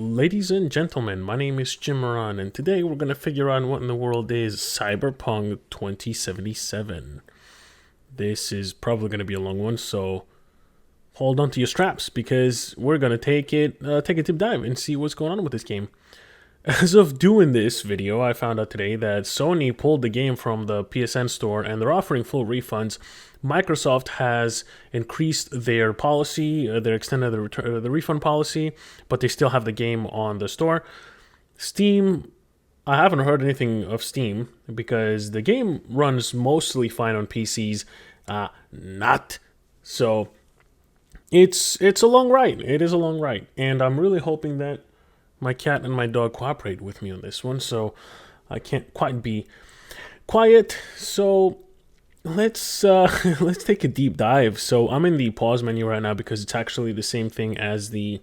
Ladies and gentlemen, my name is Jim Moran, and today we're going to figure out what in the world is Cyberpunk 2077. This is probably going to be a long one, so hold on to your straps, because we're going to take a deep dive and see what's going on with this game. As of doing this video, I found out today that Sony pulled the game from the PSN store and they're offering full refunds. Microsoft has increased their policy, they extended the refund policy, but they still have the game on the store. Steam, I haven't heard anything of Steam because the game runs mostly fine on PCs, not. So it's a long ride. It is a long ride, and I'm really hoping that my cat and my dog cooperate with me on this one, so I can't quite be quiet. So let's take a deep dive. So I'm in the pause menu right now because it's actually the same thing as the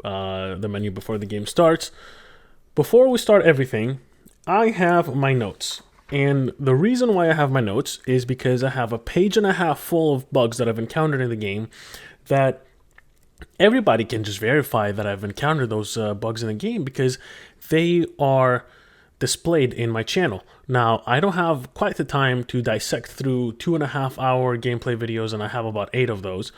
menu before the game starts. Before we start everything, I have my notes. And the reason why I have my notes is because I have a page and a half full of bugs that I've encountered in the game that everybody can just verify that I've encountered those bugs in the game because they are displayed in my channel. Now, I don't have quite the time to dissect through 2.5-hour gameplay videos, and I have about 8 of those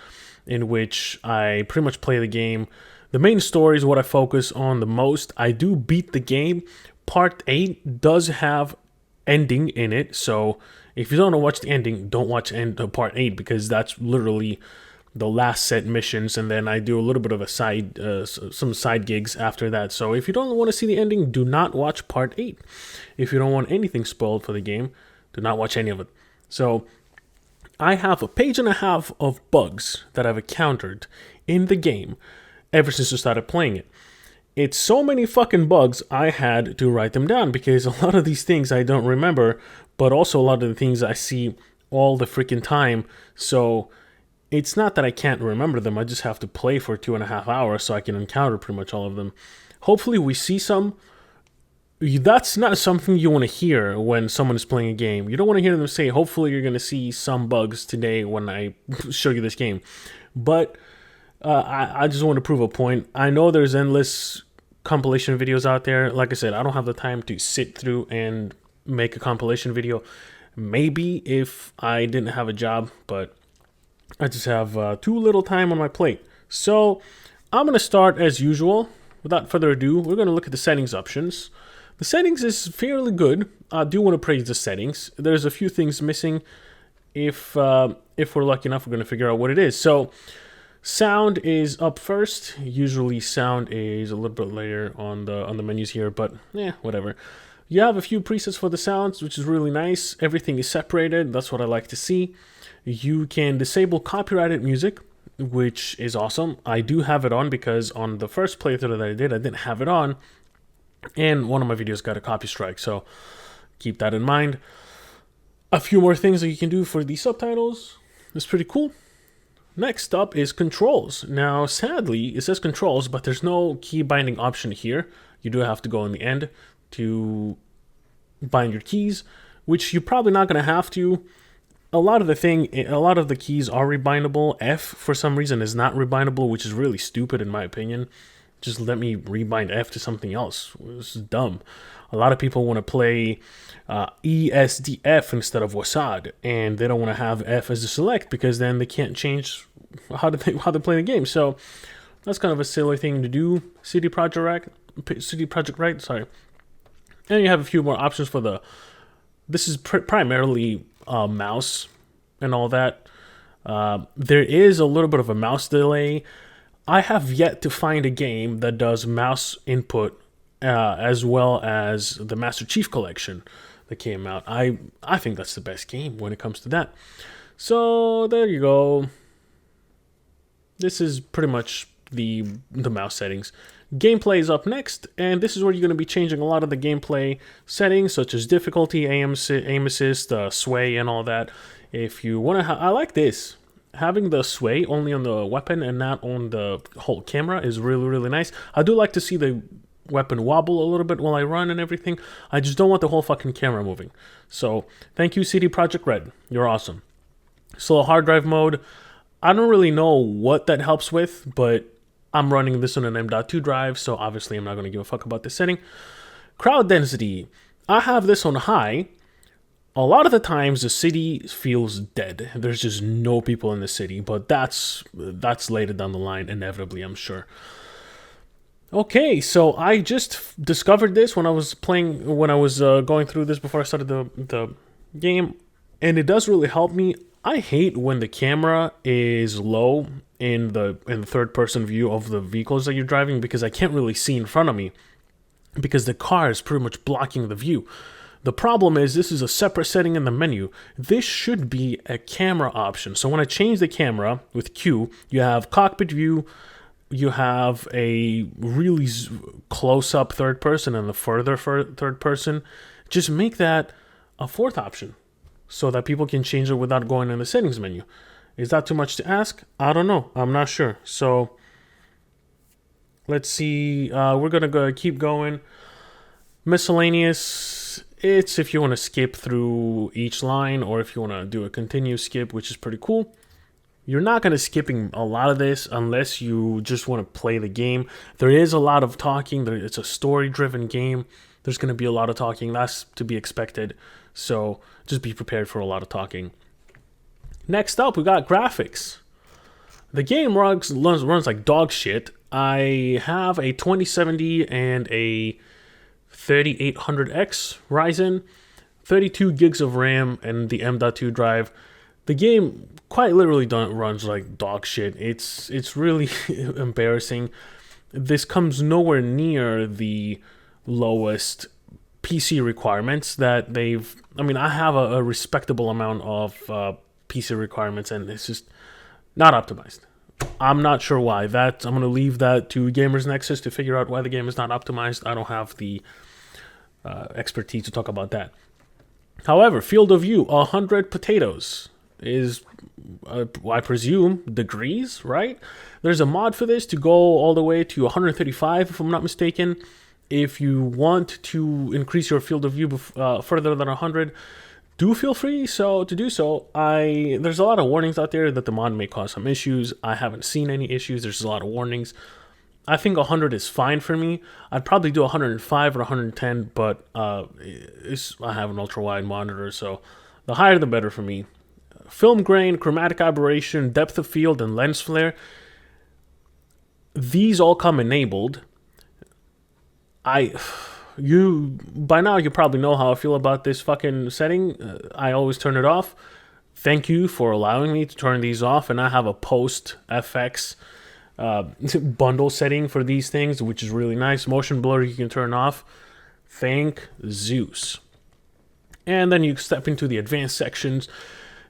in which I pretty much play the game. The main story is what I focus on the most. I do beat the game. Part 8 does have ending in it, so if you don't want to watch the ending, don't watch part 8 because that's literally the last set missions, and then I do a little bit of a some side gigs after that. So if you don't want to see the ending, do not watch part 8. If you don't want anything spoiled for the game, do not watch any of it. So I have a page and a half of bugs that I've encountered in the game ever since I started playing it. It's so many fucking bugs, I had to write them down because a lot of these things I don't remember, but also a lot of the things I see all the freaking time. So it's not that I can't remember them, I just have to play for 2.5 hours so I can encounter pretty much all of them. Hopefully we see some. That's not something you want to hear when someone is playing a game. You don't want to hear them say, hopefully you're going to see some bugs today when I show you this game. But I just want to prove a point. I know there's endless compilation videos out there. Like I said, I don't have the time to sit through and make a compilation video. Maybe if I didn't have a job, but I just have too little time on my plate. So I'm going to start as usual. Without further ado, we're going to look at the settings options. The settings is fairly good. I do want to praise the settings. There's a few things missing. If we're lucky enough, we're going to figure out what it is. So sound is up first. Usually sound is a little bit later on the menus here, but whatever. You have a few presets for the sounds, which is really nice. Everything is separated. That's what I like to see. You can disable copyrighted music, which is awesome. I do have it on because on the first playthrough that I didn't have it on, and one of my videos got a copy strike, so keep that in mind. A few more things that you can do for the subtitles. It's pretty cool. Next up is controls. Now, sadly, it says controls, but there's no key binding option here. You do have to go in the end to bind your keys, which you're probably not going to have to. A lot of the keys are rebindable. F, for some reason, is not rebindable, which is really stupid in my opinion. Just let me rebind F to something else. This is dumb. A lot of people want to play ESDF instead of WASD, and they don't want to have F as a select because then they can't change how they play the game. So that's kind of a silly thing to do. CD Projekt Red, sorry. And you have a few more options for the. This is primarily mouse and all that. There is a little bit of a mouse delay. I have yet to find a game that does mouse input as well as the Master Chief Collection that came out. I think that's the best game when it comes to that. So there you go. This is pretty much the mouse settings. Gameplay is up next, and this is where you're going to be changing a lot of the gameplay settings, such as difficulty, aim assist, sway, and all that. If you want to, I like this. Having the sway only on the weapon and not on the whole camera is really, really nice. I do like to see the weapon wobble a little bit while I run and everything. I just don't want the whole fucking camera moving. So, thank you, CD Projekt Red. You're awesome. Slow hard drive mode. I don't really know what that helps with, but I'm running this on an M.2 drive, so obviously I'm not going to give a fuck about this setting. Crowd density. I have this on high. A lot of the times the city feels dead. There's just no people in the city, but that's later down the line, inevitably, I'm sure. Okay, so I just discovered this when I was going through this before I started the game, and it does really help me. I hate when the camera is low in the third person view of the vehicles that you're driving, because I can't really see in front of me because the car is pretty much blocking the view. The problem is this is a separate setting in the menu. This should be a camera option. So when I change the camera with Q, you have cockpit view, you have a really close-up third person and the further third person. Just make that a fourth option so that people can change it without going in the settings menu. Is that too much to ask? I don't know. I'm not sure. So let's see. We're going to keep going. Miscellaneous. It's if you want to skip through each line or if you want to do a continuous skip, which is pretty cool. You're not going to skipping a lot of this unless you just want to play the game. There is a lot of talking. It's a story-driven game. There's going to be a lot of talking. That's to be expected. So just be prepared for a lot of talking. Next up, we got graphics. The game runs like dog shit. I have a 2070 and a 3800X Ryzen, 32 gigs of RAM, and the M.2 drive. The game quite literally runs like dog shit. It's really embarrassing. This comes nowhere near the lowest PC requirements that they've... I mean, I have a respectable amount of PC requirements, and it's just not optimized. I'm not sure why. I'm going to leave that to Gamers Nexus to figure out why the game is not optimized. I don't have the expertise to talk about that. However, field of view, 100 potatoes is, I presume, degrees, right? There's a mod for this to go all the way to 135, if I'm not mistaken. If you want to increase your field of view further than 100, do feel free to do so. There's a lot of warnings out there that the mod may cause some issues. I haven't seen any issues. There's a lot of warnings. I think 100 is fine for me. I'd probably do 105 or 110, but I have an ultra-wide monitor, so the higher the better for me. Film grain, chromatic aberration, depth of field, and lens flare. These all come enabled. By now you probably know how I feel about this fucking setting. I always turn it off. Thank you for allowing me to turn these off, and I have a post FX bundle setting for these things, which is really nice. Motion blur you can turn off. Thank Zeus. And then you step into the advanced sections.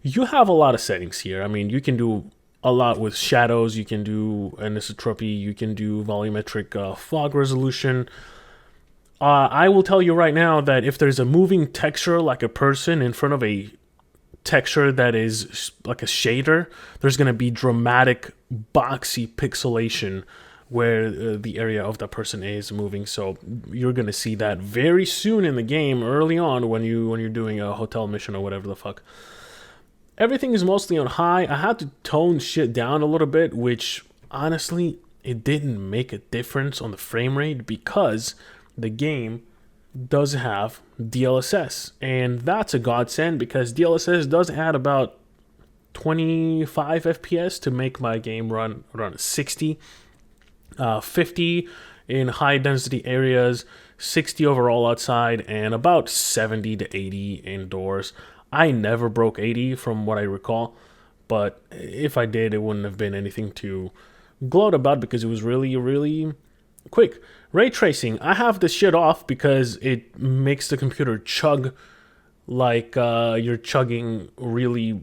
You have a lot of settings here. I mean, you can do a lot with shadows. You can do anisotropy. You can do volumetric fog resolution. I will tell you right now that if there's a moving texture like a person in front of a texture that is like a shader, there's going to be dramatic boxy pixelation where the area of that person is moving. So you're going to see that very soon in the game, early on, when you're doing a hotel mission or whatever the fuck. Everything is mostly on high. I had to tone shit down a little bit, which honestly, it didn't make a difference on the frame rate because the game does have DLSS, and that's a godsend because DLSS does add about 25 FPS to make my game run around 60, 50 in high density areas, 60 overall outside, and about 70 to 80 indoors. I never broke 80 from what I recall, but if I did, it wouldn't have been anything to gloat about because it was really, really quick. Ray tracing, I have this shit off because it makes the computer chug like you're chugging really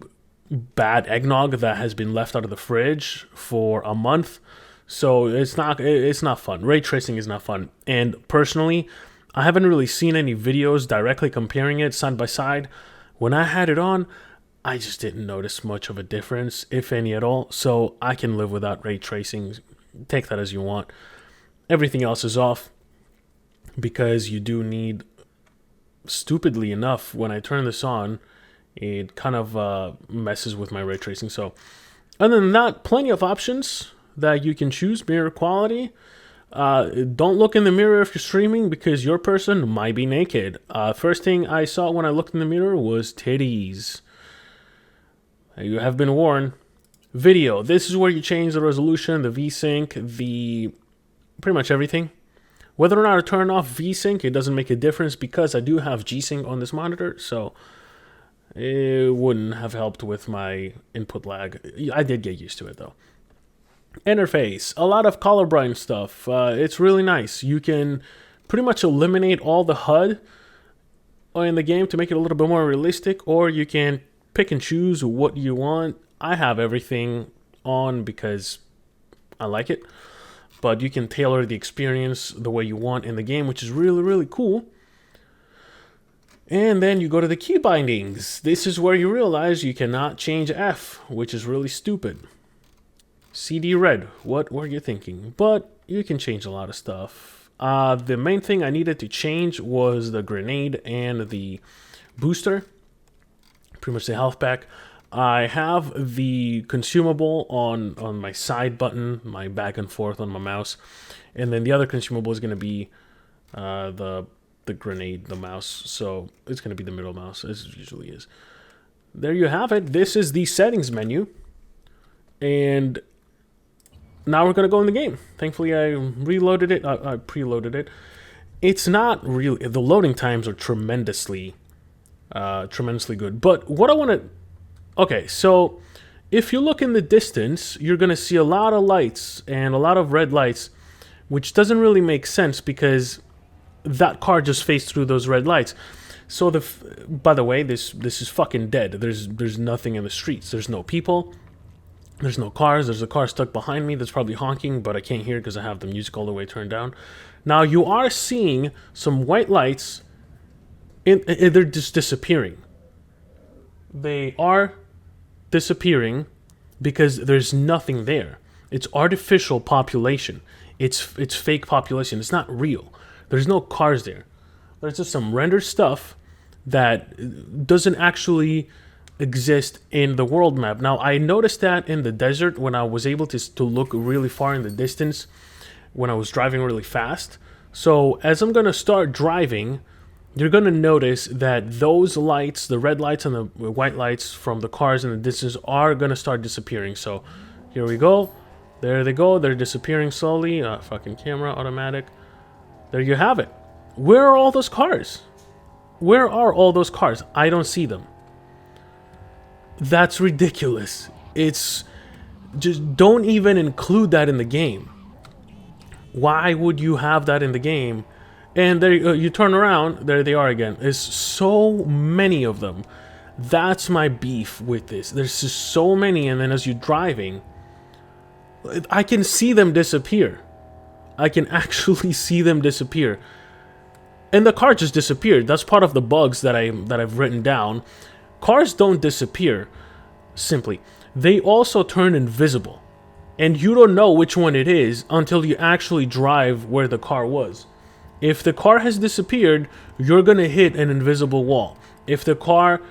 bad eggnog that has been left out of the fridge for a month. So it's not fun. Ray tracing is not fun. And personally, I haven't really seen any videos directly comparing it side by side. When I had it on, I just didn't notice much of a difference, if any at all. So I can live without ray tracing. Take that as you want. Everything else is off because you do need, stupidly enough, when I turn this on, it kind of messes with my ray tracing. So other than that, plenty of options. that you can choose, mirror quality. Don't look in the mirror if you're streaming because your person might be naked. First thing I saw when I looked in the mirror was titties. You have been warned. Video. This is where you change the resolution, the VSync, pretty much everything. Whether or not I turn off VSync, it doesn't make a difference because I do have G-Sync on this monitor, so it wouldn't have helped with my input lag. I did get used to it though. Interface. A lot of colorblind stuff. It's really nice. You can pretty much eliminate all the HUD in the game to make it a little bit more realistic, or you can pick and choose what you want. I have everything on because I like it, but you can tailor the experience the way you want in the game, which is really, really cool. And then you go to the key bindings. This is where you realize you cannot change F, which is really stupid. CD red, what were you thinking? But you can change a lot of stuff. The main thing I needed to change was the grenade and the booster. Pretty much the health pack. I have the consumable on my side button, my back and forth on my mouse. And then the other consumable is going to be the grenade, the mouse. So it's going to be the middle mouse, as it usually is. There you have it. This is the settings menu. And now we're going to go in the game. Thankfully, I reloaded it. I preloaded it. It's not really... The loading times are tremendously good. But what I want to... Okay, so if you look in the distance, you're going to see a lot of lights and a lot of red lights, which doesn't really make sense because that car just phased through those red lights. So by the way, this is fucking dead. There's nothing in the streets. There's no people. There's no cars. There's a car stuck behind me that's probably honking, but I can't hear it because I have the music all the way turned down. Now you are seeing some white lights, and they're just disappearing. They are disappearing because there's nothing there. It's artificial population. It's fake population. It's not real. There's no cars there. There's just some rendered stuff that doesn't actually exist in the world map. Now, I noticed that in the desert when I was able to look really far in the distance when I was driving really fast. So as I'm going to start driving, you're going to notice that those lights, the red lights and the white lights from the cars in the distance are going to start disappearing. So here we go. There they go. They're disappearing slowly. Fucking camera, automatic. There you have it. Where are all those cars? Where are all those cars? I don't see them. That's ridiculous. It's just don't even include that in the game. Why would you have that in the game? And there you turn around, there they are again. There's so many of them. That's my beef with this. There's just so many, and then as you're driving, I can see them disappear. I can actually see them disappear. And the car just disappeared. That's part of the bugs that I've written down. Cars don't disappear simply. They also turn invisible. And you don't know which one it is until you actually drive where the car was. If the car has disappeared, you're going to hit an invisible wall. If the car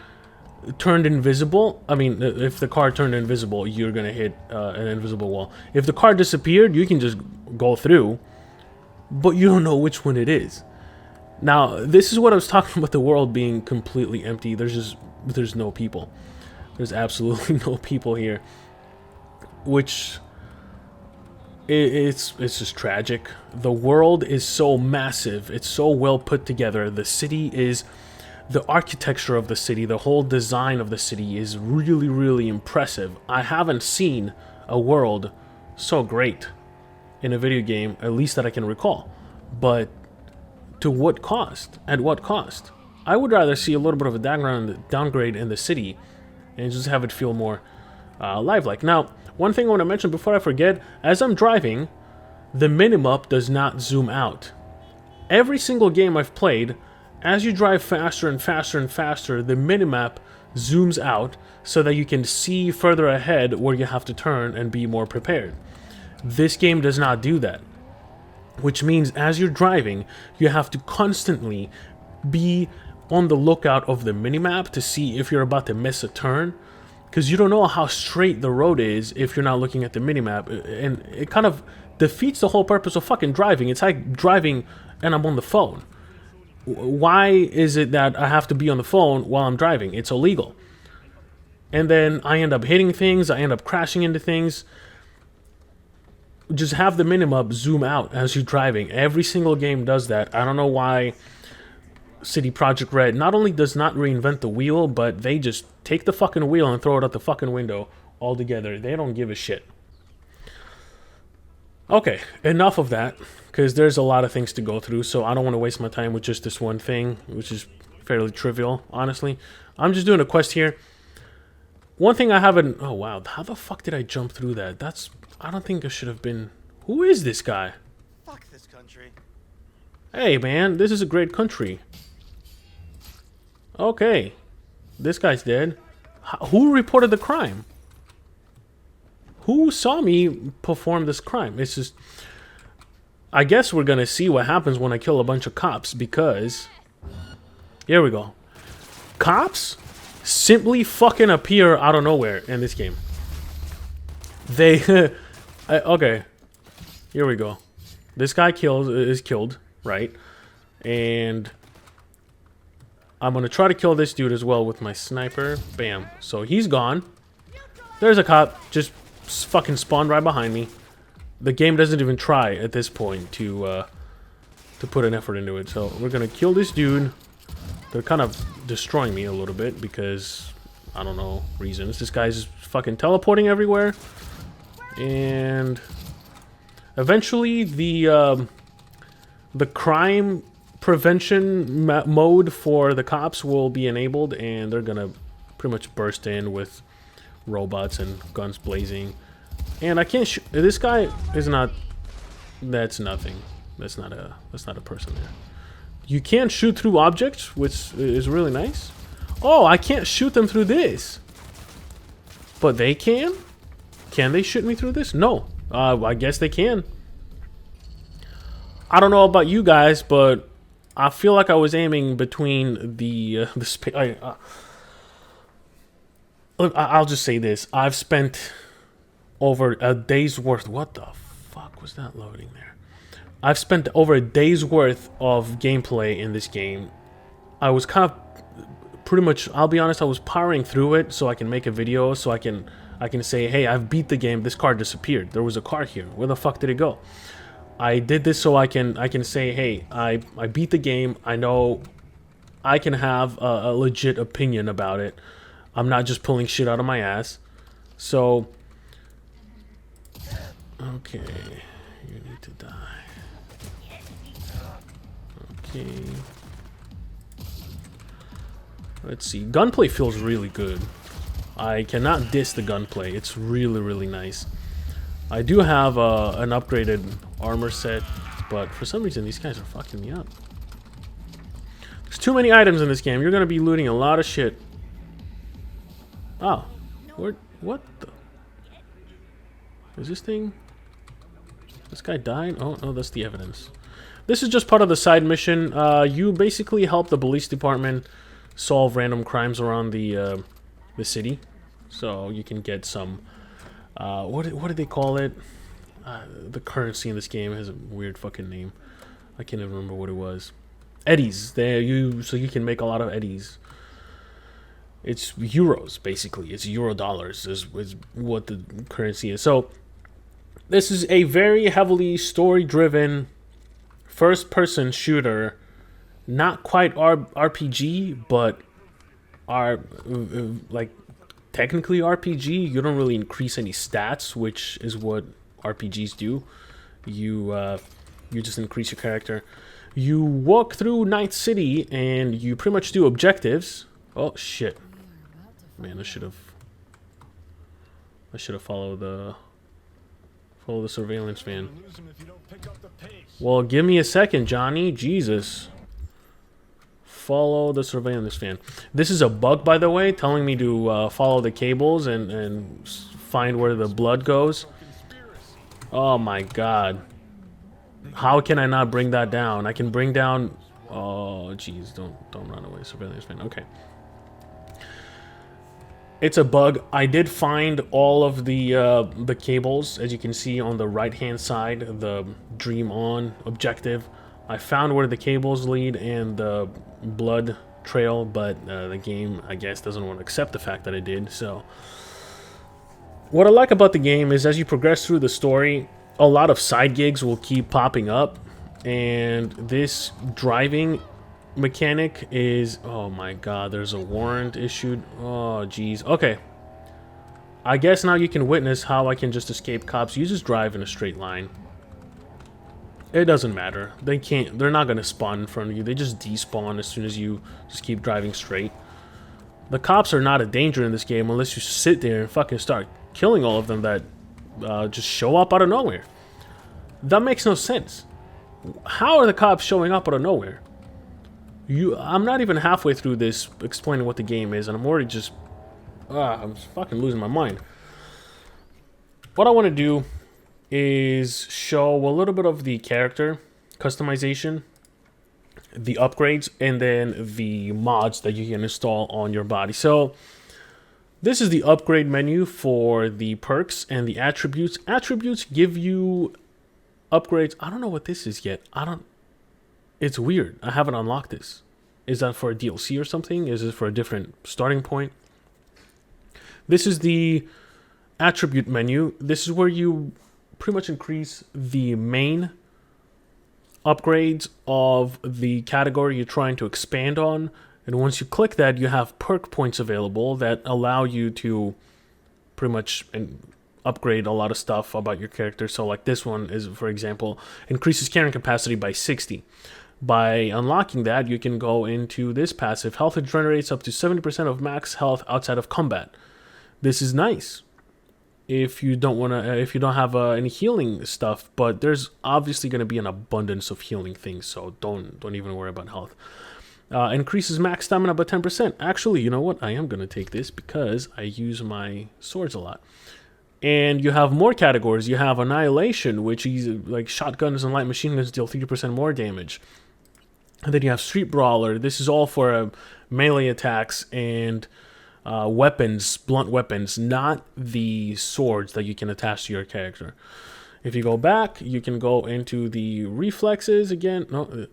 turned invisible, if the car turned invisible, you're going to hit an invisible wall. If the car disappeared, you can just go through, but you don't know which one it is. Now, this is what I was talking about, the world being completely empty. There's no people. There's absolutely no people here, which... It's just tragic. The world is so massive. It's so well put together. The architecture of the city, the whole design of the city is really, really impressive. I haven't seen a world so great in a video game, at least that I can recall. But to what cost? At what cost? I would rather see a little bit of a downgrade in the city and just have it feel more lifelike. Now, one thing I want to mention before I forget, as I'm driving, the minimap does not zoom out. Every single game I've played, as you drive faster and faster and faster, the minimap zooms out so that you can see further ahead where you have to turn and be more prepared. This game does not do that, which means as you're driving, you have to constantly be on the lookout of the minimap to see if you're about to miss a turn. because you don't know how straight the road is if you're not looking at the minimap, and it kind of defeats the whole purpose of fucking driving. It's like driving and I'm on the phone. Why is it that I have to be on the phone while I'm driving? It's illegal. And then I end up hitting things, I end up crashing into things. Just have the minimap zoom out as you're driving. Every single game does that. I don't know why CD Projekt Red not only does not reinvent the wheel, but they just take the fucking wheel and throw it out the fucking window altogether. They don't give a shit. Okay, enough of that, because there's a lot of things to go through, so I don't want to waste my time with just this one thing, which is fairly trivial, honestly. I'm just doing a quest here. One thing I haven't... Oh, wow. How the fuck did I jump through that? That's... I don't think I should have been... Who is this guy? Fuck this country. Hey, man. This is a great country. Okay. This guy's dead. Who reported the crime? Who saw me perform this crime? It's just... I guess we're gonna see what happens when I kill a bunch of cops, because... Here we go. Cops simply fucking appear out of nowhere in this game. They... okay. Here we go. This guy is killed, right? And... I'm gonna try to kill this dude as well with my sniper. Bam. So he's gone. There's a cop. Just fucking spawned right behind me. The game doesn't even try at this point to put an effort into it. So we're gonna kill this dude. They're kind of destroying me a little bit because I don't know reasons. This guy's fucking teleporting everywhere, and eventually the crime prevention mode for the cops will be enabled, and they're gonna pretty much burst in with robots and guns blazing. And I can't shoot. This guy is not. That's nothing. That's not a person there. You can't shoot through objects, which is really nice. Oh, I can't shoot them through this. But they can? Can they shoot me through this? No. I guess they can. I don't know about you guys, but I feel like I was aiming between the space. I'll just say this. I've spent over a day's worth. What the fuck was that loading there? I've spent over a day's worth of gameplay in this game. I was kind of pretty much, I'll be honest, I was powering through it so I can make a video, so I can say, hey, I've beat the game. This car disappeared. There was a car here. Where the fuck did it go? I did this so I can say, hey, I beat the game. I know I can have a legit opinion about it. I'm not just pulling shit out of my ass. So, okay, you need to die. Okay. Let's see. Gunplay feels really good. I cannot diss the gunplay. It's really, really nice. I do have an upgraded armor set, but for some reason these guys are fucking me up. There's too many items in this game. You're gonna be looting a lot of shit. Oh, what the? Is this thing? This guy died? Oh no, that's the evidence. This is just part of the side mission. You basically help the police department solve random crimes around the city, so you can get some. What do they call it? The currency in this game has a weird fucking name. I can't even remember what it was. Eddies. So you can make a lot of eddies. It's euros, basically. It's euro dollars is what the currency is. So this is a very heavily story-driven first-person shooter. Not quite RPG, but like technically RPG. You don't really increase any stats, which is what RPGs do. You just increase your character. You walk through Night City and you pretty much do objectives. Oh shit. Man, I should have followed the surveillance van. Well, give me a second, Johnny. Jesus. Follow the surveillance van. This is a bug, by the way, telling me to follow the cables and find where the blood goes. Oh my god. How can I not bring that down? I can bring down... Oh, jeez. Don't run away, surveillance van. Okay. It's a bug. I did find all of the cables, as you can see on the right-hand side, the Dream On objective. I found where the cables lead and the blood trail, but the game, I guess, doesn't want to accept the fact that I did. So, what I like about the game is as you progress through the story, a lot of side gigs will keep popping up, and this driving mechanic is, oh my god, there's a warrant issued. Oh geez. Okay, I guess now you can witness how I can just escape cops. You just drive in a straight line. It doesn't matter. They're not gonna spawn in front of you. They just despawn as soon as you just keep driving straight. The cops are not a danger in this game unless you sit there and fucking start killing all of them that just show up out of nowhere. That makes no sense. How are the cops showing up out of nowhere? I'm not even halfway through this explaining what the game is, and I'm already just... I'm fucking losing my mind. What I want to do is show a little bit of the character customization, the upgrades, and then the mods that you can install on your body. So, this is the upgrade menu for the perks and the attributes. Attributes give you upgrades. I don't know what this is yet. It's weird. I haven't unlocked this. Is that for a DLC or something? Is it for a different starting point? This is the attribute menu. This is where you pretty much increase the main upgrades of the category you're trying to expand on. And once you click that, you have perk points available that allow you to pretty much upgrade a lot of stuff about your character. So like this one is, for example, increases carrying capacity by 60. By unlocking that, you can go into this passive. Health regenerates up to 70% of max health outside of combat. This is nice if you don't want to, if you don't have any healing stuff, but there's obviously going to be an abundance of healing things, so don't even worry about health. Increases max stamina by 10%. Actually, you know what? I am going to take this because I use my swords a lot. And you have more categories. You have Annihilation, which is like shotguns and light machine guns deal 30% more damage. And then you have Street Brawler. This is all for melee attacks and weapons, blunt weapons, not the swords that you can attach to your character. If you go back, you can go into the reflexes again.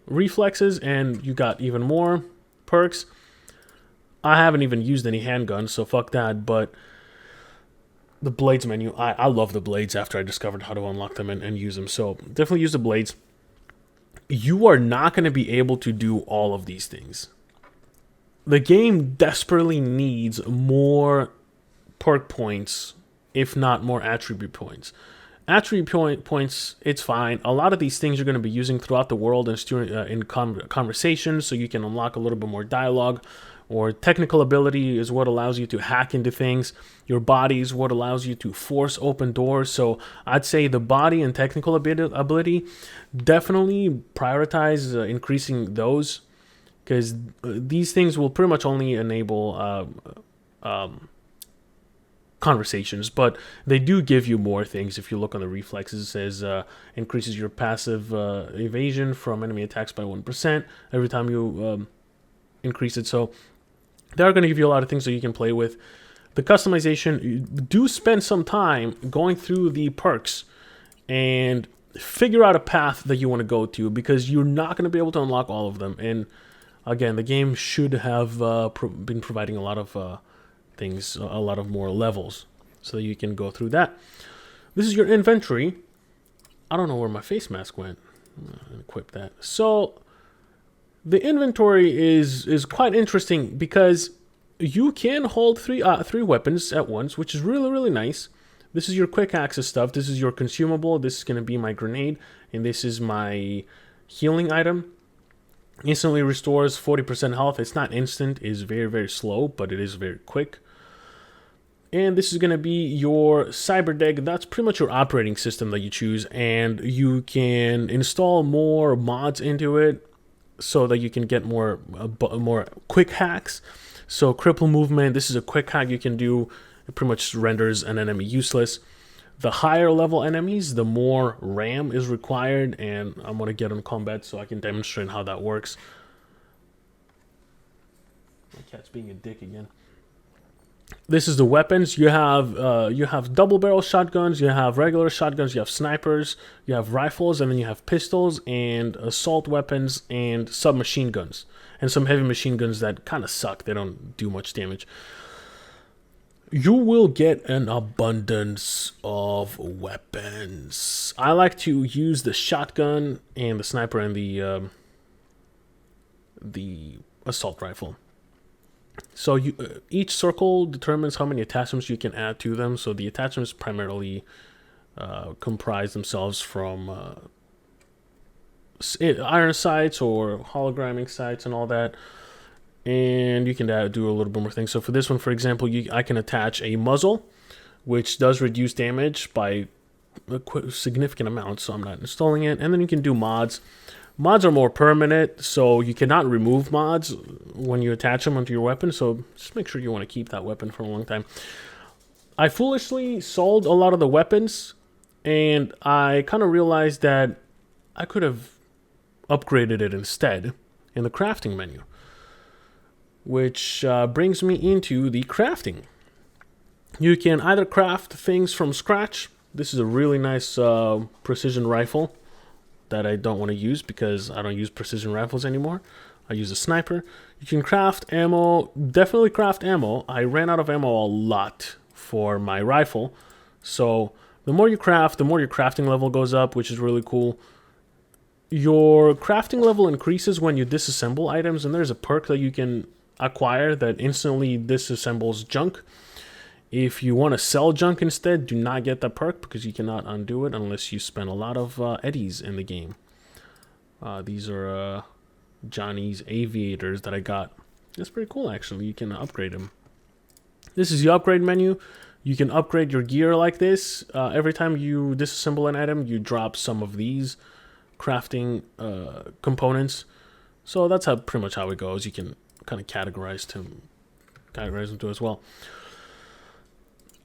Reflexes, and you got even more perks. I haven't even used any handguns, so fuck that, but the blades menu, I love the blades after I discovered how to unlock them and use them, so definitely use the blades. You are not going to be able to do all of these things. The game desperately needs more perk points, if not more attribute points. Attribute points, it's fine. A lot of these things you're going to be using throughout the world and in conversations, so you can unlock a little bit more dialogue. Or technical ability is what allows you to hack into things. Your body is what allows you to force open doors. So I'd say the body and technical ability, definitely prioritize increasing those, because these things will pretty much only enable conversations, but they do give you more things. If you look on the reflexes, it says increases your passive evasion from enemy attacks by 1% every time you increase it. So they are going to give you a lot of things that you can play with. The customization, do spend some time going through the perks and figure out a path that you want to go to, because you're not going to be able to unlock all of them. And again, the game should have been providing a lot of things, a lot of more levels, so you can go through that. This is your inventory. I don't know where my face mask went. I'm gonna equip that. So the inventory is quite interesting because you can hold three weapons at once, which is really nice. This is your quick access stuff. This is your consumable. This is going to be my grenade, and this is my healing item. Instantly restores 40% health. It's not instant. It's very slow, but it is very quick. And this is going to be your cyber deck. That's pretty much your operating system that you choose, and you can install more mods into it so that you can get more quick hacks. So cripple movement, this is a quick hack you can do. It pretty much renders an enemy useless. The higher level enemies, the more RAM is required, and I'm going to get on combat so I can demonstrate how that works. My cat's being a dick again. This is the weapons. You have double barrel shotguns, you have regular shotguns, you have snipers, you have rifles, and then you have pistols and assault weapons and submachine guns. And some heavy machine guns that kind of suck. They don't do much damage. You will get an abundance of weapons. I like to use the shotgun and the sniper and the assault rifle. So each circle determines how many attachments you can add to them. So the attachments primarily comprise themselves from iron sights or hologramming sights and all that. And you can do a little bit more things. So for this one, for example, I can attach a muzzle, which does reduce damage by a significant amount. So I'm not installing it. And then you can do mods. Mods are more permanent, so you cannot remove mods when you attach them onto your weapon. So just make sure you want to keep that weapon for a long time. I foolishly sold a lot of the weapons, and I kind of realized that I could have upgraded it instead in the crafting menu. Which brings me into the crafting. You can either craft things from scratch. This is a really nice precision rifle that I don't want to use because I don't use precision rifles anymore. I use a sniper. You can craft ammo. Definitely craft ammo. I ran out of ammo a lot for my rifle. So the more you craft, the more your crafting level goes up, which is really cool. Your crafting level increases when you disassemble items, and there's a perk that you can acquire that instantly disassembles junk. If you want to sell junk instead, do not get that perk because you cannot undo it unless you spend a lot of eddies in the game. These are Johnny's aviators that I got. That's pretty cool, actually. You can upgrade them. This is the upgrade menu. You can upgrade your gear like this. Every time you disassemble an item, you drop some of these crafting components. So that's pretty much how it goes. You can kind of categorize them to as well.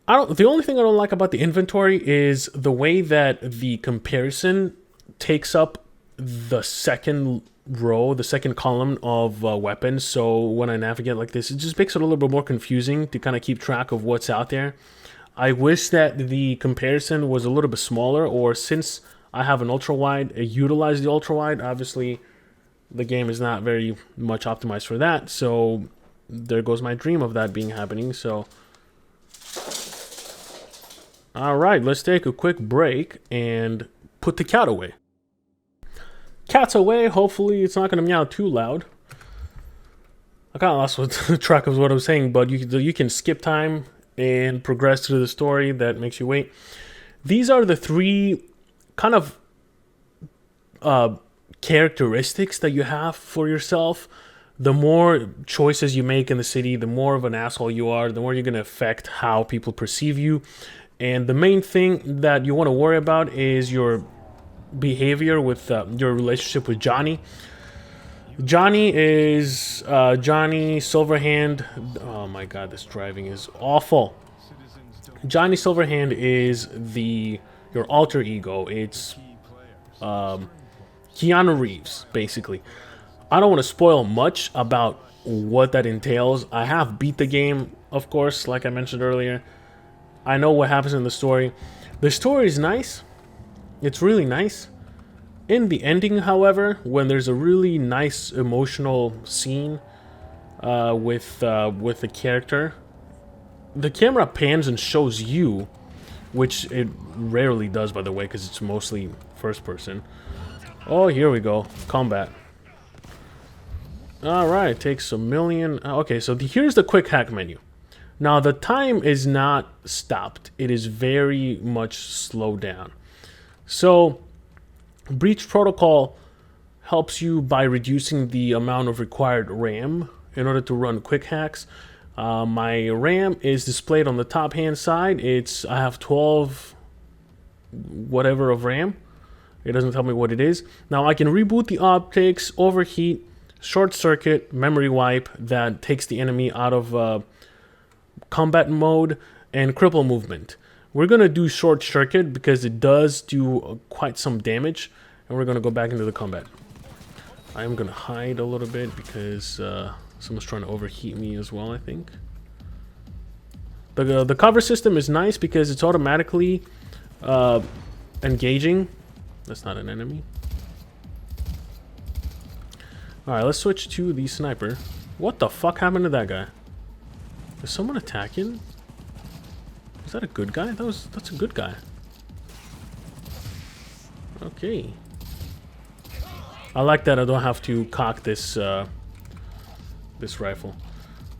The only thing I don't like about the inventory is the way that the comparison takes up the second row, the second column of weapons. So when I navigate like this, it just makes it a little bit more confusing to kind of keep track of what's out there. I wish that the comparison was a little bit smaller, or since I have an ultra-wide, utilize the ultra-wide. Obviously, the game is not very much optimized for that, so there goes my dream of that being happening. So, all right, let's take a quick break and put the cat away. Cat's away. Hopefully, it's not going to meow too loud. I kind of lost track of what I was saying, but you can skip time and progress through the story that makes you wait. These are the three kind of characteristics that you have for yourself. The more choices you make in the city, the more of an asshole you are, the more you're going to affect how people perceive you. And the main thing that you want to worry about is your behavior with your relationship with Johnny. Johnny is Johnny Silverhand. Oh my god, this driving is awful. Johnny Silverhand is your alter ego. It's Keanu Reeves, basically. I don't want to spoil much about what that entails. I have beat the game, of course, like I mentioned earlier. I know what happens in the story. The story is nice. It's really nice. In the ending, however, when there's a really nice emotional scene with the character, the camera pans and shows you, which it rarely does, by the way, because it's mostly first person. Oh, here we go. Combat. Alright, takes 1 million. Okay, so here's the quick hack menu. Now, the time is not stopped. It is very much slowed down. So, Breach Protocol helps you by reducing the amount of required RAM in order to run quick hacks. My RAM is displayed on the top hand side. I have 12 whatever of RAM. It doesn't tell me what it is. Now I can reboot the optics, overheat, short circuit, memory wipe that takes the enemy out of combat mode, and cripple movement. We're going to do short circuit because it does do quite some damage, and we're going to go back into the combat. I'm going to hide a little bit because someone's trying to overheat me as well, I think. The cover system is nice because it's automatically engaging. That's not an enemy. Alright, let's switch to the sniper. What the fuck happened to that guy? Is someone attacking? Is that a good guy? That's a good guy. Okay. I like that I don't have to cock this this rifle.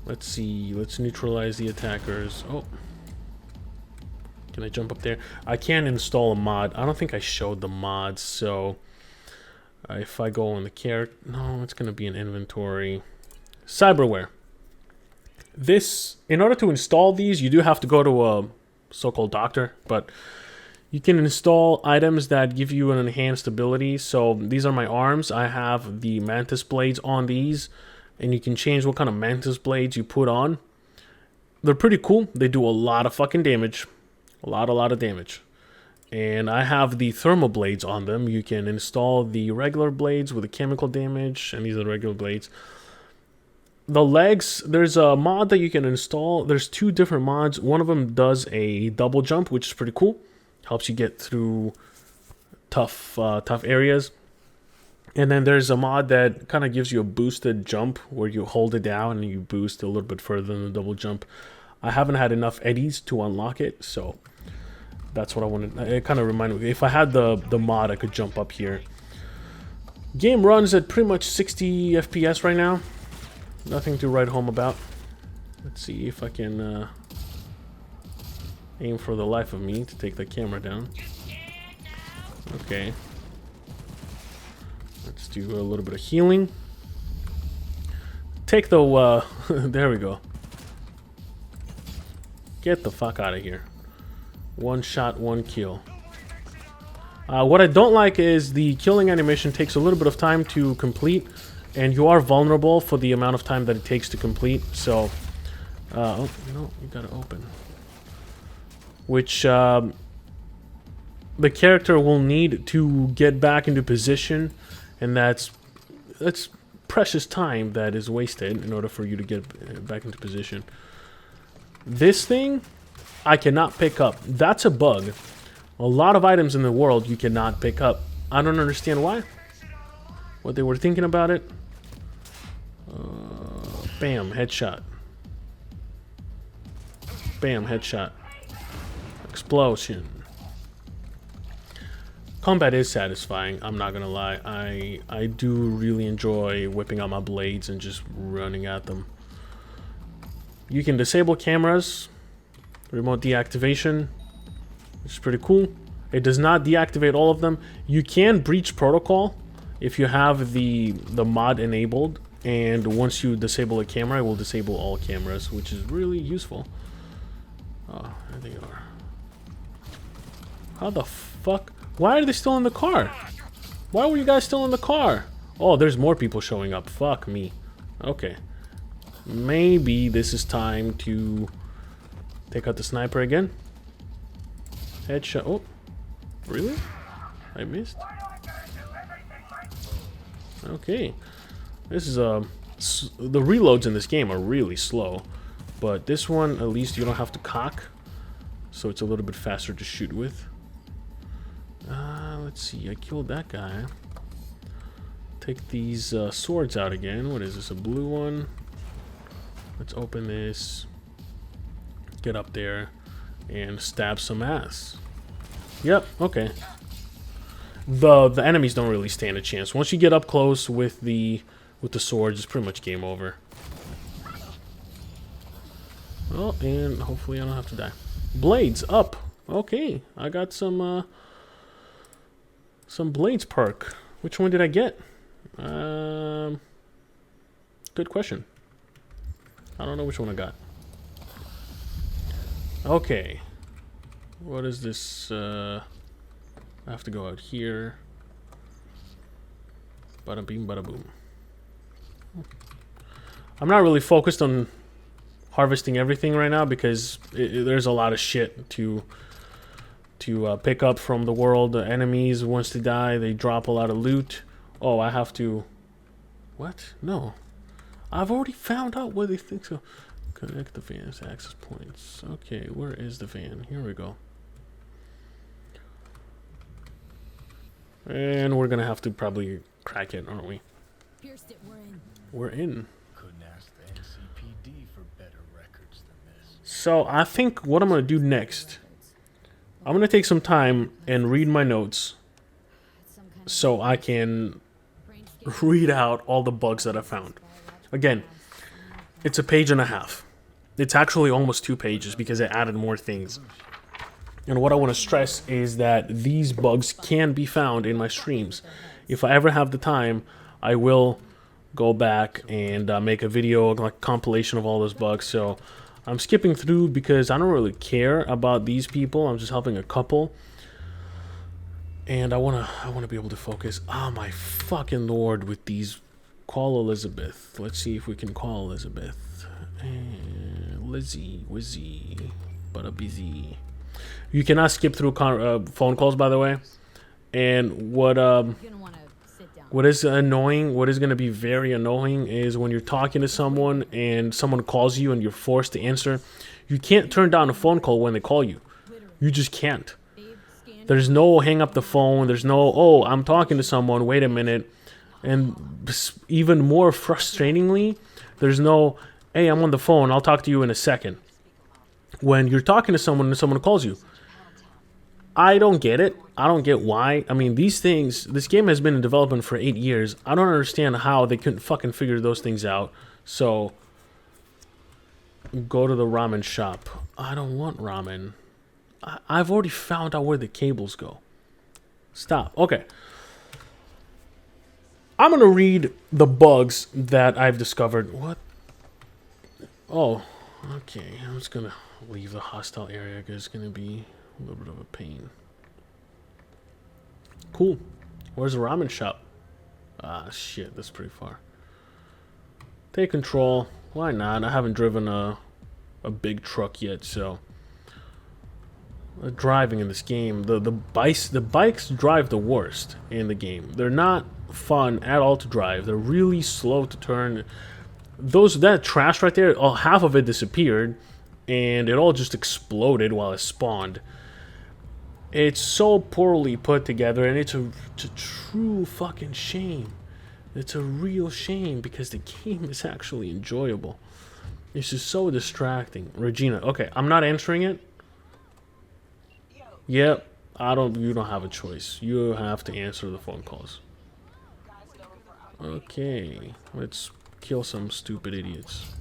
Let's see. Let's neutralize the attackers. Oh. Can I jump up there? I can install a mod. I don't think I showed the mods, so if I go on the character, no, it's gonna be an inventory. Cyberware. This, in order to install these, you do have to go to a so-called doctor, but you can install items that give you an enhanced ability. So these are my arms. I have the mantis blades on these, and you can change what kind of mantis blades you put on. They're pretty cool. They do a lot of fucking damage. A lot of damage. And I have the thermal blades on them. You can install the regular blades with the chemical damage, and these are the regular blades. The legs, there's a mod that you can install. There's two different mods. One of them does a double jump, which is pretty cool. Helps you get through tough areas. And then there's a mod that kind of gives you a boosted jump where you hold it down and you boost a little bit further than the double jump. I haven't had enough eddies to unlock it, so that's what I wanted. It kind of reminded me, if I had the mod, I could jump up here. Game runs at pretty much 60 FPS right now. Nothing to write home about. Let's see if I can aim for the life of me to take the camera down. Okay. Let's do a little bit of healing. Take the, there we go. Get the fuck out of here. One shot, one kill. What I don't like is the killing animation takes a little bit of time to complete, and you are vulnerable for the amount of time that it takes to complete. So, oh, no, you gotta open. Which, the character will need to get back into position, and that's precious time that is wasted in order for you to get back into position. This thing, I cannot pick up. That's a bug. A lot of items in the world you cannot pick up. I don't understand why. What they were thinking about it. Bam, headshot. Bam, headshot. Explosion. Combat is satisfying, I'm not gonna lie. I do really enjoy whipping out my blades and just running at them. You can disable cameras, remote deactivation, which is pretty cool. It does not deactivate all of them. You can breach protocol if you have the mod enabled, and once you disable a camera, it will disable all cameras, which is really useful. Oh, there they are. How the fuck? Why are they still in the car? Why were you guys still in the car? Oh, there's more people showing up. Fuck me. Okay. Maybe this is time to take out the sniper again. Headshot. Oh, really? I missed. Okay. This is the reloads in this game are really slow, but this one at least you don't have to cock, so it's a little bit faster to shoot with. Let's see. I killed that guy. Take these swords out again. What is this? A blue one? Let's open this. Get up there and stab some ass. Yep, okay. The enemies don't really stand a chance. Once you get up close with the swords, it's pretty much game over. Oh, and hopefully I don't have to die. Blades up. Okay, I got some blades perk. Which one did I get? Good question. I don't know which one I got. Okay. What is this? I have to go out here. Bada bing, bada boom. I'm not really focused on harvesting everything right now because there's a lot of shit to pick up from the world. The enemies, once they die, they drop a lot of loot. Oh, I have to... What? No. I've already found out where they think so. Connect the van's access points. Okay, where is the van? Here we go. And we're gonna have to probably crack it, aren't we? Pierced it, we're in. We're in. Couldn't ask the NCPD for better records than this. So I think what I'm gonna do next, I'm gonna take some time and read my notes so I can read out all the bugs that I found. Again, it's a page and a half. It's actually almost 2 pages because I added more things. And what I want to stress is that these bugs can be found in my streams. If I ever have the time, I will go back and make a video, like compilation of all those bugs. So I'm skipping through because I don't really care about these people. I'm just helping a couple. And I wanna be able to focus. Oh my fucking lord, with these. Call Elizabeth. Let's see if we can call Elizabeth. Lizzie, Wizzy, but a busy. You cannot skip through phone calls, by the way. And what is annoying, what is going to be very annoying is when you're talking to someone and someone calls you and you're forced to answer. You can't turn down a phone call when they call you. You just can't. There's no hang up the phone. There's no, oh, I'm talking to someone, wait a minute. And even more frustratingly, there's no, hey, I'm on the phone, I'll talk to you in a second. When you're talking to someone and someone calls you, I don't get it. I don't get why. I mean, these things, this game has been in development for 8 years. I don't understand how they couldn't fucking figure those things out. So, go to the ramen shop. I don't want ramen. I've already found out where the cables go. Stop. Okay. I'm going to read the bugs that I've discovered. What? Oh, okay. I'm just going to leave the hostile area because it's going to be a little bit of a pain. Cool. Where's the ramen shop? Ah, shit. That's pretty far. Take control. Why not? I haven't driven a big truck yet, so... driving in this game, the bikes drive the worst in the game. They're not fun at all to drive. They're really slow to turn. That trash right there, half of it disappeared, and it all just exploded while it spawned. It's so poorly put together, and it's a true fucking shame. It's a real shame because the game is actually enjoyable. It's just so distracting. Regina, okay, I'm not answering it. Yep, you don't have a choice. You have to answer the phone calls. Okay, let's kill some stupid idiots.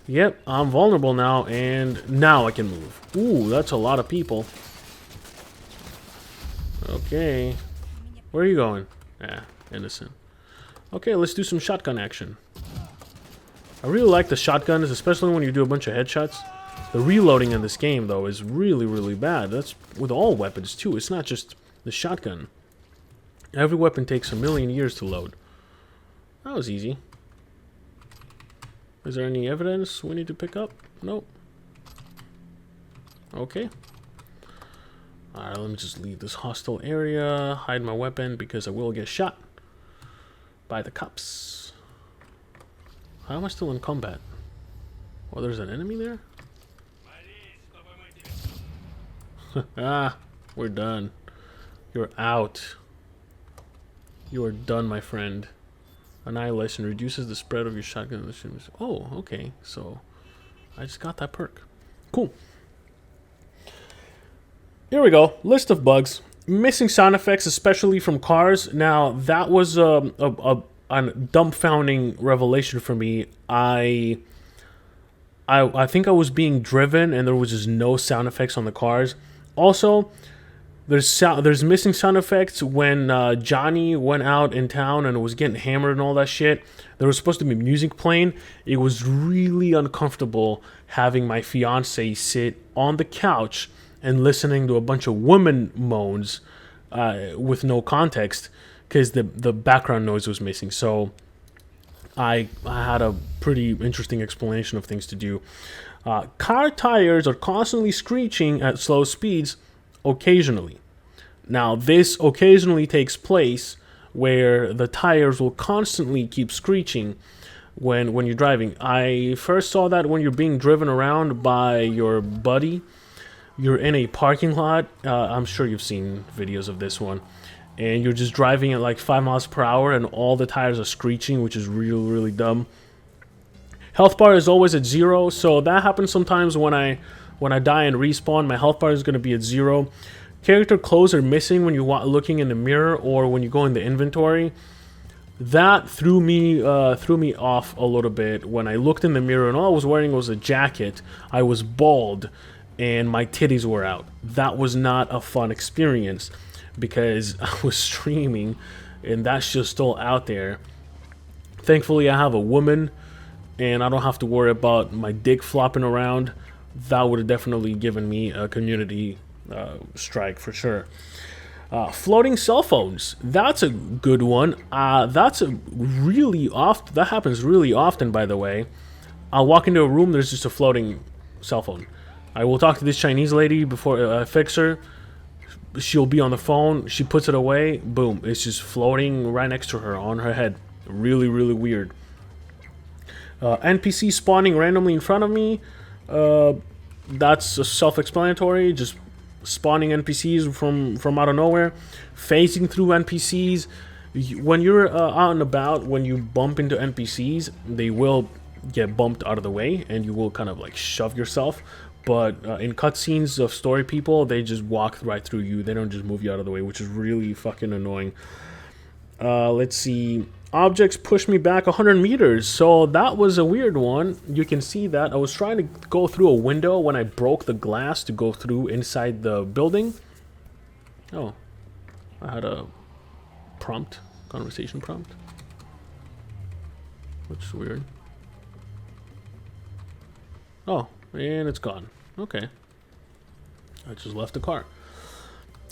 Yep, I'm vulnerable now, and now I can move. Ooh, that's a lot of people. Okay, where are you going? Ah, innocent. Okay, let's do some shotgun action. I really like the shotguns, especially when you do a bunch of headshots. The reloading in this game, though, is really, really bad. That's with all weapons, too. It's not just the shotgun. Every weapon takes a million years to load. That was easy. Is there any evidence we need to pick up? Nope. Okay. Alright, let me just leave this hostile area. Hide my weapon because I will get shot by the cops. How am I still in combat? Oh, there's an enemy there? Ah, we're done. You're out. You are done, my friend. Annihilation reduces the spread of your shotgun. Oh, okay. So, I just got that perk. Cool. Here we go. List of bugs. Missing sound effects, especially from cars. Now, that was a dumbfounding revelation for me. I think I was being driven and there was just no sound effects on the cars. Also, there's missing sound effects when Johnny went out in town and was getting hammered and all that shit. There was supposed to be music playing. It was really uncomfortable having my fiance sit on the couch and listening to a bunch of women moans with no context because the background noise was missing. So I had a pretty interesting explanation of things to do. Car tires are constantly screeching at slow speeds occasionally. Now, this occasionally takes place where the tires will constantly keep screeching when you're driving. I first saw that when you're being driven around by your buddy. You're in a parking lot. I'm sure you've seen videos of this one. And you're just driving at like 5 miles per hour and all the tires are screeching, which is really dumb. Health bar is always at 0, so that happens sometimes when I die and respawn. My health bar is going to be at 0. Character clothes are missing when you're looking in the mirror or when you go in the inventory. That threw me off a little bit when I looked in the mirror and all I was wearing was a jacket. I was bald and my titties were out. That was not a fun experience because I was streaming and that's just still out there. Thankfully, I have a woman and I don't have to worry about my dick flopping around. That would have definitely given me a community strike for sure. Floating cell phones. That's a good one. That happens really often, by the way. I'll walk into a room, there's just a floating cell phone. I will talk to this Chinese lady before I fix her. She'll be on the phone. She puts it away. Boom. It's just floating right next to her on her head. Really weird. NPC spawning randomly in front of me. That's self-explanatory. Just spawning NPCs from out of nowhere. Phasing through NPCs. When you're out and about, when you bump into NPCs, they will get bumped out of the way and you will kind of like shove yourself. But in cutscenes of story people, they just walk right through you. They don't just move you out of the way, which is really fucking annoying. Let's see. Objects push me back 100 meters. So that was a weird one. You can see that. I was trying to go through a window when I broke the glass to go through inside the building. Oh. I had a prompt. Conversation prompt. Which is weird. Oh. And it's gone. Okay. I just left the car.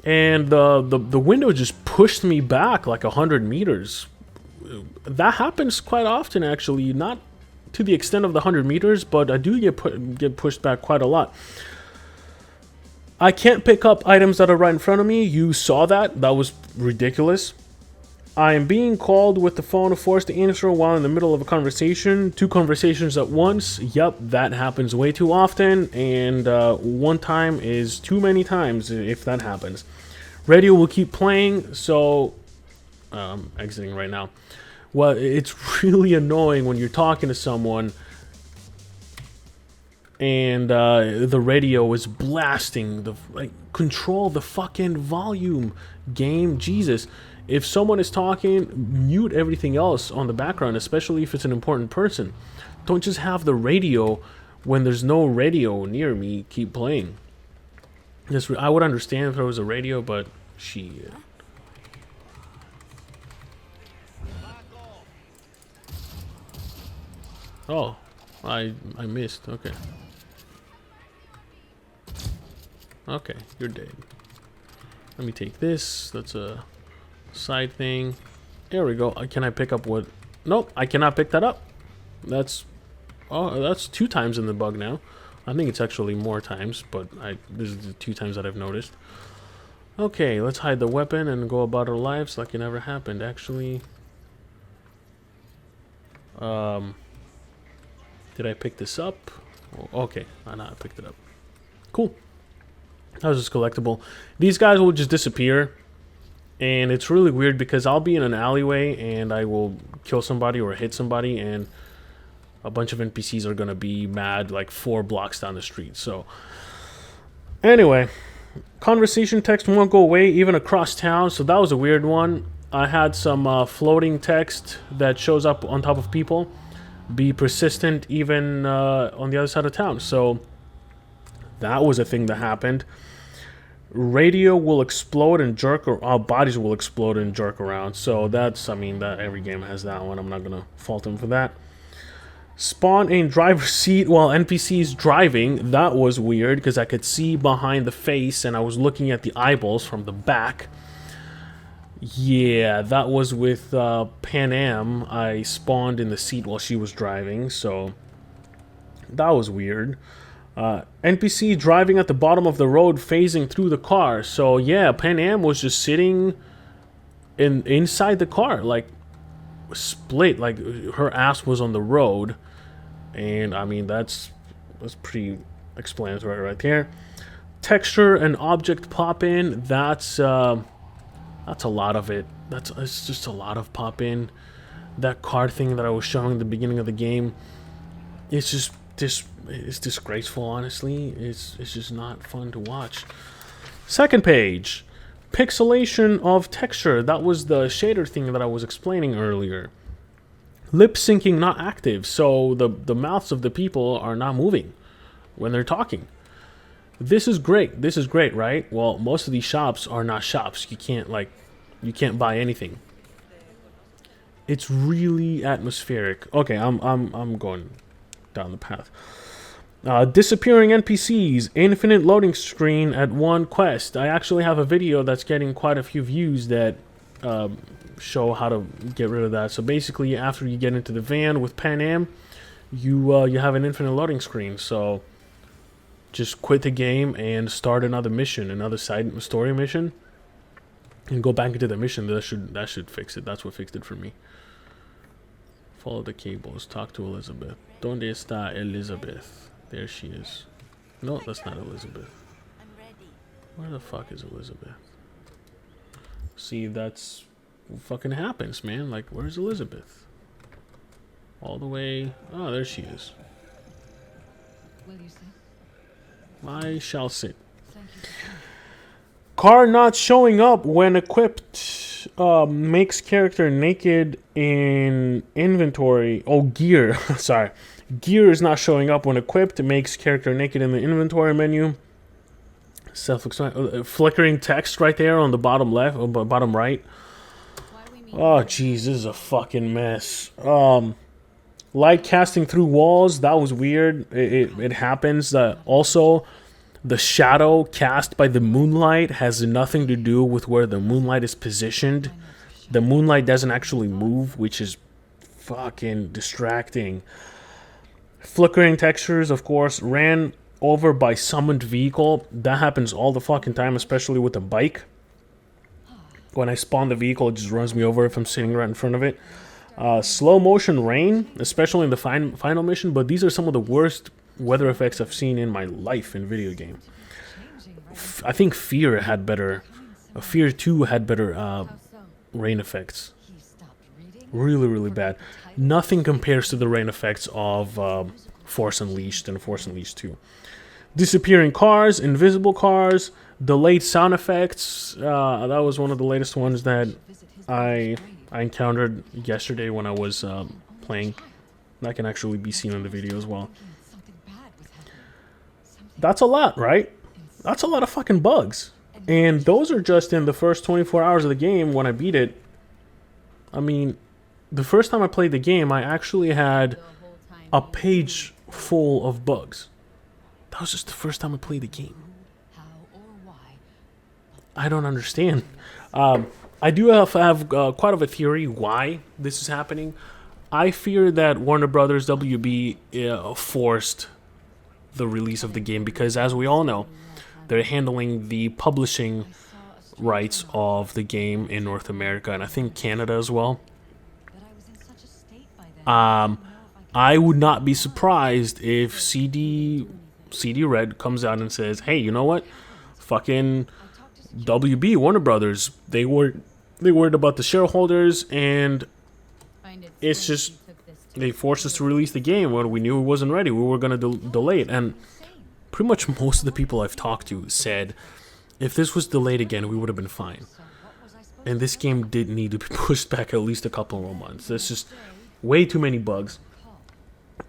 And the window just pushed me back like 100 meters. That happens quite often, actually. Not to the extent of the 100 meters, but I do get pushed back quite a lot. I can't pick up items that are right in front of me. You saw that. That was ridiculous. I am being called with the phone, forced to answer while in the middle of a conversation. 2 conversations at once. Yep, that happens way too often. And one time is too many times if that happens. Radio will keep playing, so... I'm exiting right now. Well, it's really annoying when you're talking to someone and the radio is blasting. Control the fucking volume, game. Jesus. If someone is talking, mute everything else on the background, especially if it's an important person. Don't just have the radio when there's no radio near me keep playing. I would understand if there was a radio, but shit. Oh, I missed. Okay. Okay, you're dead. Let me take this. That's a side thing. There we go. Can I pick up what? Nope, I cannot pick that up. That's 2 times in the bug now. I think it's actually more times, but this is the 2 times that I've noticed. Okay, let's hide the weapon and go about our lives like it never happened. Actually, did I pick this up? Oh, okay, I picked it up. Cool. That was just collectible. These guys will just disappear. And it's really weird because I'll be in an alleyway and I will kill somebody or hit somebody and a bunch of NPCs are going to be mad like 4 blocks down the street. So, anyway, conversation text won't go away even across town. So that was a weird one. I had some floating text that shows up on top of people. Be persistent even on the other side of town. So that was a thing that happened. Radio will explode and jerk, or our bodies will explode and jerk around. So that's, I mean, that every game has that one. I'm not gonna fault them for that. Spawn in driver's seat while NPCs driving. That was weird because I could see behind the face and I was looking at the eyeballs from the back. Yeah, that was with Pan Am. I spawned in the seat while she was driving, so that was weird. NPC driving at the bottom of the road, phasing through the car. So yeah, Pan Am was just sitting inside the car, like split. Like her ass was on the road, and I mean that's pretty explanatory right there. Texture and object pop in. That's a lot of it. It's just a lot of pop in. That card thing that I was showing at the beginning of the game, it's just it's disgraceful. Honestly, it's just not fun to watch. Second page, pixelation of texture. That was the shader thing that I was explaining earlier. Lip syncing not active, so the mouths of the people are not moving when they're talking. This is great. This is great, right? Well, most of these shops are not shops. You can't buy anything. It's really atmospheric. Okay, I'm going down the path. Disappearing NPCs, infinite loading screen at one quest. I actually have a video that's getting quite a few views that show how to get rid of that. So basically, after you get into the van with Pan Am, you have an infinite loading screen. So just quit the game and start another mission, another side story mission, and go back into the mission. That should fix it. That's what fixed it for me. Follow the cables. Talk to Elizabeth. ¿Dónde está Elizabeth? There she is. No, that's not Elizabeth. Where the fuck is Elizabeth? See, that's what fucking happens, man. Like, where's Elizabeth? All the way. Oh, there she is. Will you sit? I shall sit. Car not showing up when equipped makes character naked in inventory. Oh, gear. Sorry. Gear is not showing up when equipped. It makes character naked in the inventory menu. Self-explanatory. Flickering text right there on the bottom left, or bottom right. Oh, jeez, this is a fucking mess. Light casting through walls. That was weird. It happens. Also, the shadow cast by the moonlight has nothing to do with where the moonlight is positioned. The moonlight doesn't actually move, which is fucking distracting. Flickering textures, of course. Ran over by summoned vehicle. That happens all the fucking time, especially with a bike. When I spawn the vehicle, it just runs me over if I'm sitting right in front of it. Slow motion rain, especially in the final mission, but these are some of the worst weather effects I've seen in my life in video game. I think Fear had better. Fear 2 had better rain effects. Really, really bad. Nothing compares to the rain effects of Force Unleashed and Force Unleashed 2. Disappearing cars, invisible cars, delayed sound effects. That was one of the latest ones that I encountered yesterday when I was playing. That can actually be seen in the video as well. That's a lot, right? That's a lot of fucking bugs. And those are just in the first 24 hours of the game when I beat it. I mean, the first time I played the game, I actually had a page full of bugs. That was just the first time I played the game. I don't understand. I do have quite of a theory why this is happening. I fear that Warner Brothers WB forced the release of the game because, as we all know, they're handling the publishing rights of the game in North America and I think Canada as well. I would not be surprised if CD Red comes out and says, "Hey, you know what? Fucking WB Warner Brothers, they worried about the shareholders, and it's just they forced us to release the game when we knew it wasn't ready. We were gonna delay it." And pretty much most of the people I've talked to said, if this was delayed again, we would have been fine. And this game did need to be pushed back at least a couple more months. There's just way too many bugs.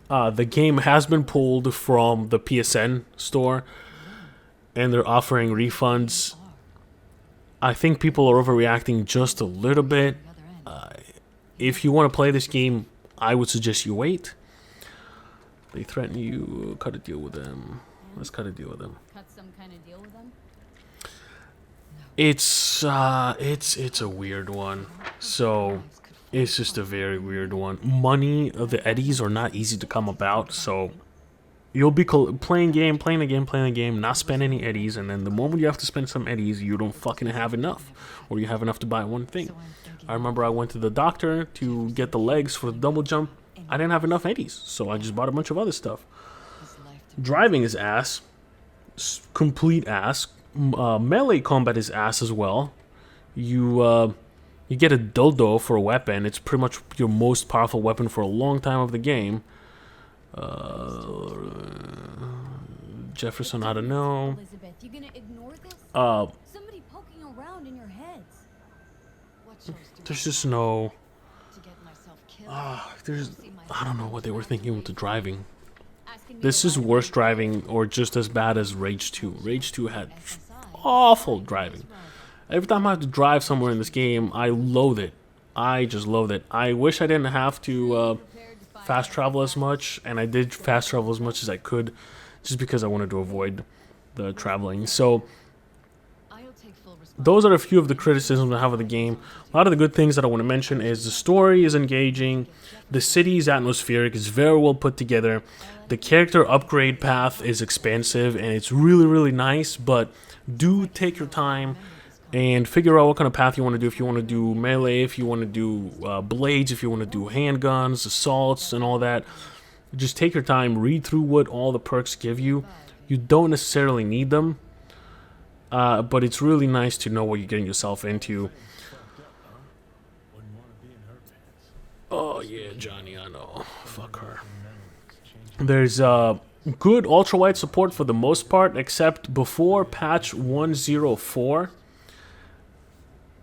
The game has been pulled from the PSN store, and they're offering refunds. I think people are overreacting just a little bit. If you want to play this game, I would suggest you wait. They threaten you, cut a deal with them. Let's cut a deal with them. Cut some kind of deal with them? It's a weird one. So it's just a very weird one. Money, the eddies are not easy to come about, so you'll be playing the game, not spend any eddies, and then the moment you have to spend some eddies, you don't fucking have enough, or you have enough to buy one thing. I remember I went to the doctor to get the legs for the double jump. I didn't have enough eddies, so I just bought a bunch of other stuff. Driving is ass, complete ass. Melee combat is ass as well. You get a dildo for a weapon. It's pretty much your most powerful weapon for a long time of the game. Jefferson, I don't know. Elizabeth, you gonna ignore this? Somebody poking around in your heads. What choice do There's just no. to get myself killed? I don't know what they were thinking with the driving. Asking me This to is lie to worse my driving, or just as bad as Rage 2. Rage 2 had SSI. awful driving. Every time I have to drive somewhere in this game, I loathe it. I just loathe it. I wish I didn't have to fast travel as much, and I did fast travel as much as I could, just because I wanted to avoid the traveling. So I'll take full those are a few of the criticisms I have of the game. A lot of the good things that I want to mention is the story is engaging, the city is atmospheric, it's very well put together, the character upgrade path is expansive, and it's really, really nice, but do take your time and figure out what kind of path you want to do. If you want to do melee, if you want to do blades, if you want to do handguns, assaults, and all that. Just take your time, read through what all the perks give you. You don't necessarily need them, but it's really nice to know what you're getting yourself into. Wouldn't want to be in her pants. Oh yeah, Johnny, I know. Fuck her. There's good ultrawide support for the most part, except before patch 104.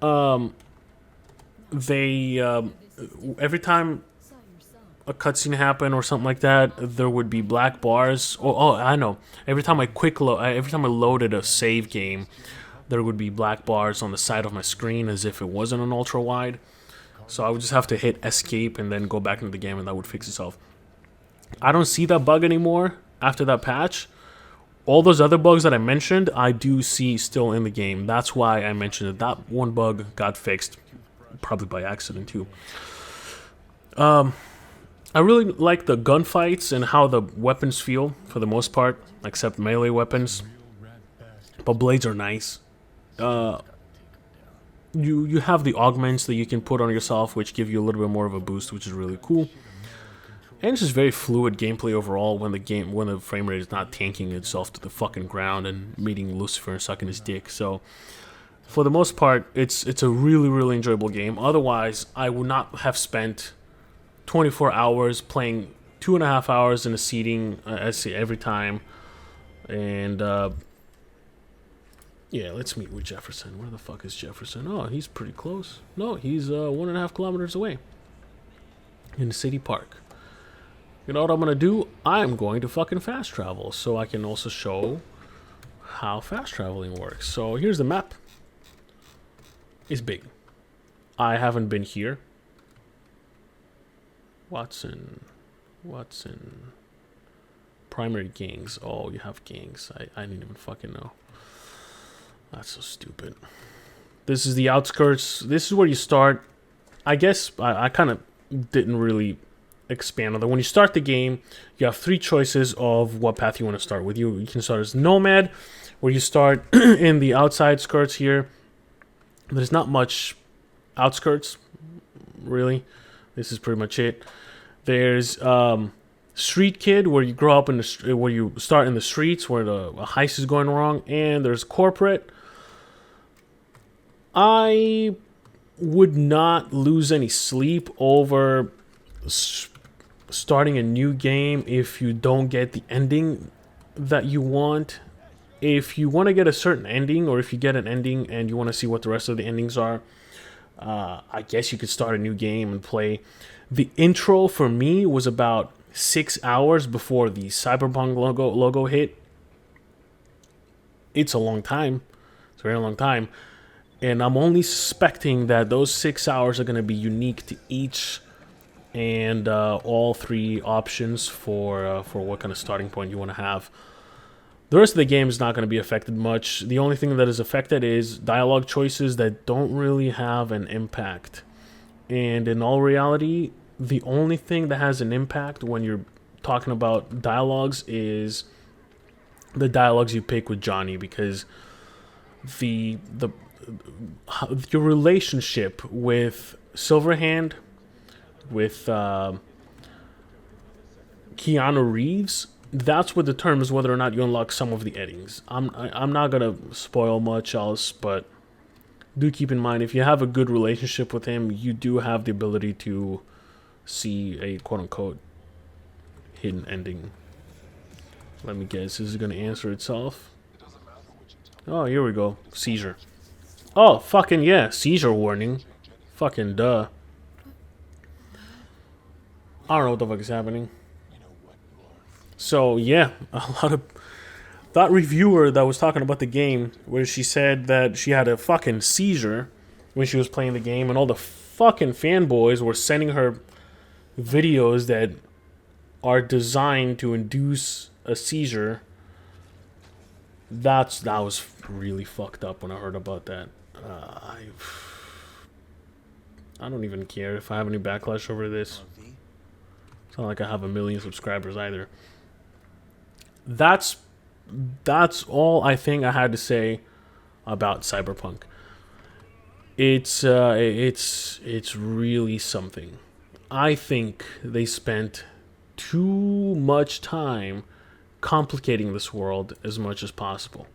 Every time a cutscene happened or something like that, there would be black bars. Oh, I know. Every time I loaded a save game, there would be black bars on the side of my screen as if it wasn't an ultra wide. So I would just have to hit escape and then go back into the game, and that would fix itself. I don't see that bug anymore after that patch. All those other bugs that I mentioned, I do see still in the game. That's why I mentioned it. That one bug got fixed, probably by accident too. I really like the gunfights and how the weapons feel for the most part, except melee weapons. But blades are nice. You have the augments that you can put on yourself, which give you a little bit more of a boost, which is really cool. And it's just very fluid gameplay overall when the frame rate is not tanking itself to the fucking ground and meeting Lucifer and sucking his dick. So for the most part, it's a really, really enjoyable game. Otherwise, I would not have spent 24 hours playing 2.5 hours in a seating every time. And yeah, let's meet with Jefferson. Where the fuck is Jefferson? Oh, he's pretty close. No, he's 1.5 kilometers away in the city park. You know what I'm going to do? I'm going to fucking fast travel so I can also show how fast traveling works. So here's the map. It's big. I haven't been here. Watson. Primary gangs. Oh, you have gangs. I didn't even fucking know. That's so stupid. This is the outskirts. This is where you start. I guess I kind of didn't really expand on that. When you start the game, you have 3 choices of what path you want to start with. You can start as Nomad, where you start in the outside skirts here. There's not much outskirts, really. This is pretty much it. There's Street Kid, where you grow up in where you start in the streets, where the heist is going wrong. And there's Corporate. I would not lose any sleep over starting a new game if you don't get the ending that you want. If you want to get a certain ending, or if you get an ending and you want to see what the rest of the endings are, I guess you could start a new game and play. The intro for me was about 6 hours before the Cyberpunk logo hit. It's a long time. It's a very long time. And I'm only suspecting that those 6 hours are going to be unique to each and all 3 options for what kind of starting point you want to have. The rest of the game is not going to be affected much. The only thing that is affected is dialogue choices that don't really have an impact. And in all reality, the only thing that has an impact when you're talking about dialogues is the dialogues you pick with Johnny, because the your relationship with Silverhand, with Keanu Reeves, that's what determines whether or not you unlock some of the endings. I'm not gonna spoil much else, but do keep in mind, if you have a good relationship with him, you do have the ability to see a quote-unquote hidden ending. Let me guess, is it gonna answer itself? Oh, here we go. Seizure. Oh, fucking yeah, seizure warning. Fucking duh. I don't know what the fuck is happening. So yeah, a lot of that reviewer that was talking about the game, where she said that she had a fucking seizure when she was playing the game, and all the fucking fanboys were sending her videos that are designed to induce a seizure. That was really fucked up when I heard about that. I don't even care if I have any backlash over this. It's not like I have 1 million subscribers either. That's all I think I had to say about Cyberpunk. It's really something. I think they spent too much time complicating this world as much as possible,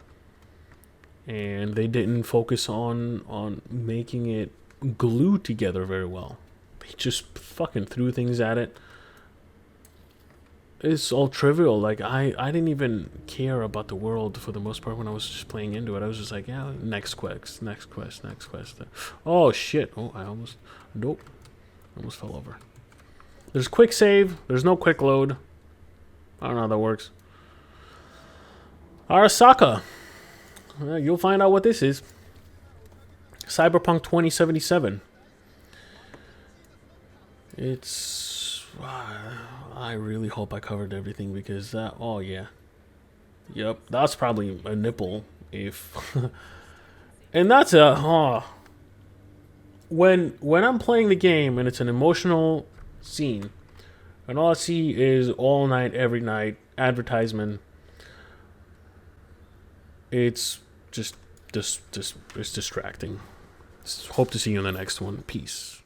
and they didn't focus on making it glue together very well. They just fucking threw things at it. It's all trivial. Like, I didn't even care about the world for the most part when I was just playing into it. I was just like, yeah, next quest. Oh shit. Oh, nope. I almost fell over. There's quick save. There's no quick load. I don't know how that works. Arasaka. You'll find out what this is. Cyberpunk 2077. It's... I really hope I covered everything, because that... Oh, yeah. Yep, that's probably a nipple, if... And that's a... When I'm playing the game and it's an emotional scene, and all I see is all night, every night, advertisement, it's just it's distracting. Hope to see you in the next one. Peace.